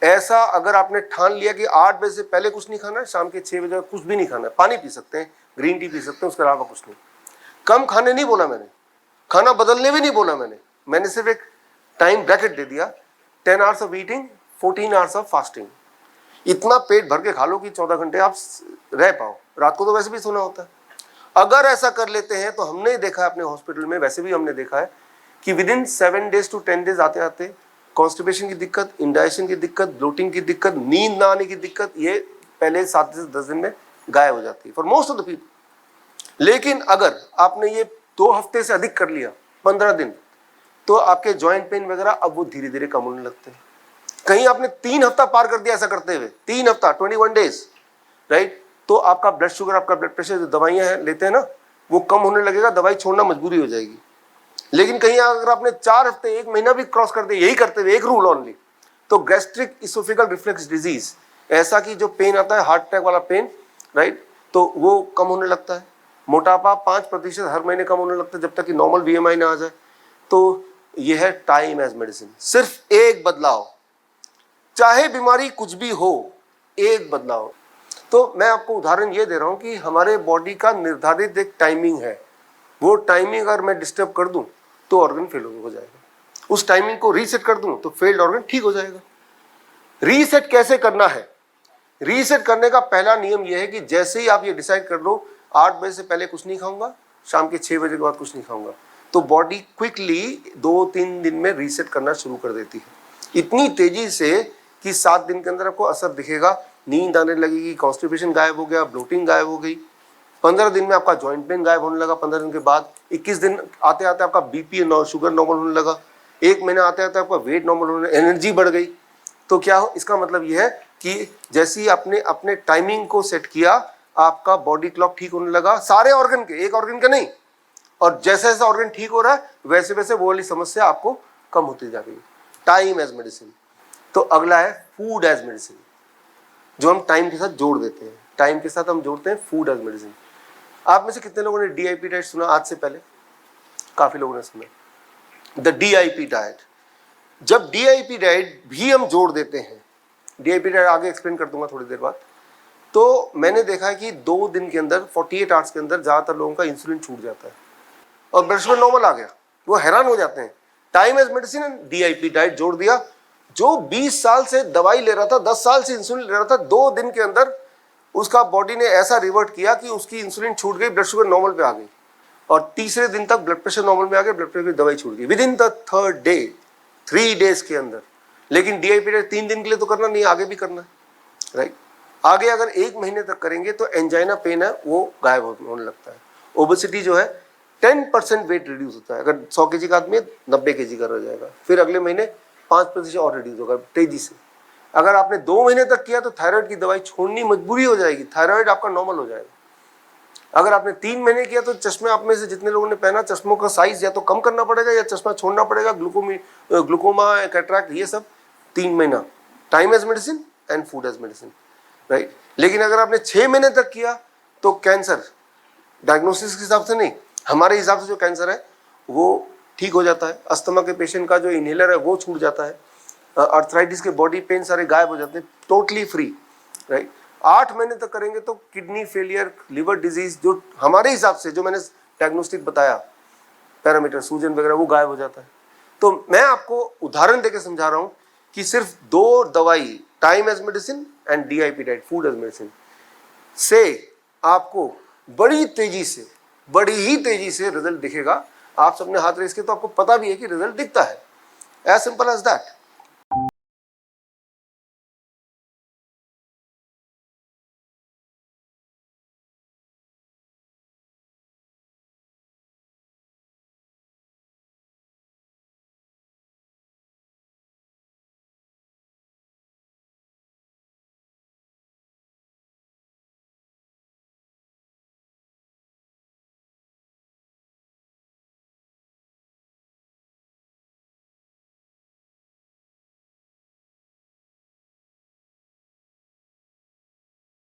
ऐसा अगर आपने ठान लिया कि 8 बजे से पहले कुछ नहीं खाना है, शाम के 6 बजे कुछ भी नहीं खाना है, पानी पी सकते हैं, ग्रीन टी पी सकते हैं, उसके अलावा कुछ नहीं। कम खाने नहीं बोला मैंने, खाना बदलने भी नहीं बोला मैंने सिर्फ एक टाइम ब्रैकेट दे दिया, 10 hours of eating, 14 hours of fasting. इतना पेट भर के खा लो कि 14 घंटे आप रह पाओ, रात को तो वैसे भी सोना होता है। अगर ऐसा कर लेते हैं तो हमने देखा है अपने हॉस्पिटल में, वैसे भी हमने देखा है कि with in 7 days to 10 days आते आते कॉन्स्टिपेशन की दिक्कत, इंडाइजेशन की दिक्कत, ब्लोटिंग की दिक्कत, नींद ना आने की दिक्कत, ये पहले 7 से 10 दिन में गायब हो जाती है for most of the people. लेकिन अगर आपने ये 2 हफ्ते से अधिक कर लिया, 15 दिन, तो आपके जॉइंट पेन वगैरह अब वो धीरे धीरे कम होने लगते हैं। कहीं आपने 3 हफ्ता पार कर दिया ऐसा करते हुए, 3 हफ्ता 21 days, राइट, तो आपका ब्लड शुगर, आपका ब्लड प्रेशर, जो दवाइयां हैं लेते हैं ना, वो कम होने लगेगा, दवाई छोड़ना मजबूरी हो जाएगी। लेकिन कहीं अगर आपने 4 हफ्ते, 1 महीना भी क्रॉस कर दिया यही करते हुए, एक रूल ओनली, तो गैस्ट्रिक इसोफेगल रिफ्लक्स डिजीज, ऐसा कि जो पेन आता है हार्ट अटैक वाला पेन, राइट, तो वो कम होने लगता है। मोटापा 5% हर महीने कम होने लगता है जब तक कि नॉर्मल BMI ना आ जाए। तो ये है टाइम एज मेडिसिन। सिर्फ एक बदलाव, चाहे बीमारी कुछ भी हो, एक बदलाव। तो मैं आपको उदाहरण ये दे रहा हूं कि हमारे बॉडी का निर्धारित एक टाइमिंग है, वो टाइमिंग अगर मैं डिस्टर्ब कर दूं तो ऑर्गन फेल हो जाएगा, उस टाइमिंग को रीसेट कर दूं तो फेल्ड ऑर्गन ठीक हो जाएगा। रीसेट कैसे करना है? रीसेट करने का पहला नियम यह है कि जैसे ही आप ये डिसाइड कर लो 8 बजे से पहले कुछ नहीं खाऊंगा, शाम के 6 बजे के बाद कुछ नहीं खाऊंगा, तो बॉडी क्विकली 2-3 दिन में रीसेट करना शुरू कर देती है, इतनी तेजी से कि 7 दिन के अंदर आपको असर दिखेगा। नींद आने लगेगी, कॉन्स्टिपेशन गायब हो गया, ब्लोटिंग गायब हो गई, 15 दिन में आपका जॉइंट पेन गायब होने लगा, 15 दिन के बाद 21 दिन आते आते आपका बीपी शुगर नॉर्मल होने लगा, 1 महीना आते आते आपका वेट नॉर्मल होने, एनर्जी बढ़ गई। तो क्या हो, इसका मतलब यह है कि जैसे ही आपने अपने टाइमिंग को सेट किया, आपका बॉडी क्लॉक ठीक होने लगा, सारे ऑर्गन के, एक ऑर्गन का नहीं, और जैसे जैसे ऑर्गन ठीक हो रहा है वैसे वैसे वो वाली समस्या आपको कम होती जा रही है। Time as medicine. तो अगला है फूड एज मेडिसिन, जो हम टाइम के साथ जोड़ देते हैं, टाइम के साथ हम जोड़ते हैं फूड एज मेडिसिन। आप में से कितने लोगों ने DIP डाइट सुना आज से पहले? काफी लोगों ने सुना द DIP डाइट। जब DIP डाइट भी हम जोड़ देते हैं, DIP डाइट आगे एक्सप्लेन कर दूंगा थोड़ी देर बाद, तो मैंने देखा है कि 2 दिन के अंदर, 48 आवर्स के अंदर ज्यादातर लोगों का इंसुलिन छूट जाता है और ब्लड शुगर नॉर्मल आ गया। वो हैरान हो जाते हैं, time as medicine and DIP diet जोड़ दिया। जो 20 साल से दवाई ले रहा था, 10 साल से इंसुलिन ले रहा था, 2 दिन के अंदर उसका बॉडी ने ऐसा रिवर्ट किया कि उसकी इंसुलिन छूट गई, ब्लड शुगर नॉर्मल पे आ गई, और तीसरे दिन तक ब्लड प्रेशर नॉर्मल में आ गया, ब्लड प्रेशर की दवाई छूट गई with in the 3rd day, 3 days के अंदर। लेकिन DIP डाइट 3 दिन के लिए तो करना नहीं, आगे भी करना है, राइट। आगे अगर 1 महीने तक करेंगे तो एंजाइना पेन है वो गायब होने लगता है। ओबेसिटी जो है 10% वेट रिड्यूस होता है, अगर 100 kg का आदमी 90 kg का रह जाएगा, फिर अगले महीने 5% और रिड्यूस होगा तेजी से। अगर आपने 2 महीने तक किया तो थायराइड की दवाई छोड़नी मजबूरी हो जाएगी, थायराइड आपका नॉर्मल हो जाएगा। अगर आपने 3 महीने किया तो चश्मे आप में से जितने लोगों ने पहना, चश्मों का साइज या तो कम करना पड़ेगा या चश्मा छोड़ना पड़ेगा, ग्लूकोमा, कैटरैक्ट, ये सब 3 महीना। Time as medicine and food as medicine, right. लेकिन अगर आपने 6 महीने तक किया तो कैंसर, डायग्नोसिस के हिसाब से नहीं, हमारे हिसाब से जो कैंसर है वो ठीक हो जाता है, अस्थमा के पेशेंट का जो इनहेलर है वो छूट जाता है, अर्थराइटिस के बॉडी पेन सारे गायब हो जाते हैं, टोटली फ्री, राइट। 8 महीने तक करेंगे तो किडनी फेलियर, लिवर डिजीज, जो हमारे हिसाब से जो मैंने डायग्नोस्टिक बताया, पैरामीटर, सूजन वगैरह, वो गायब हो जाता है। तो मैं आपको उदाहरण देकर समझा रहा हूं कि सिर्फ 2 दवाई, time as medicine and DIP diet, food as medicine, से आपको बड़ी ही तेजी से रिजल्ट दिखेगा। आप सबने हाथ रेस के तो आपको पता भी है कि रिजल्ट दिखता है, एज सिंपल एज दैट।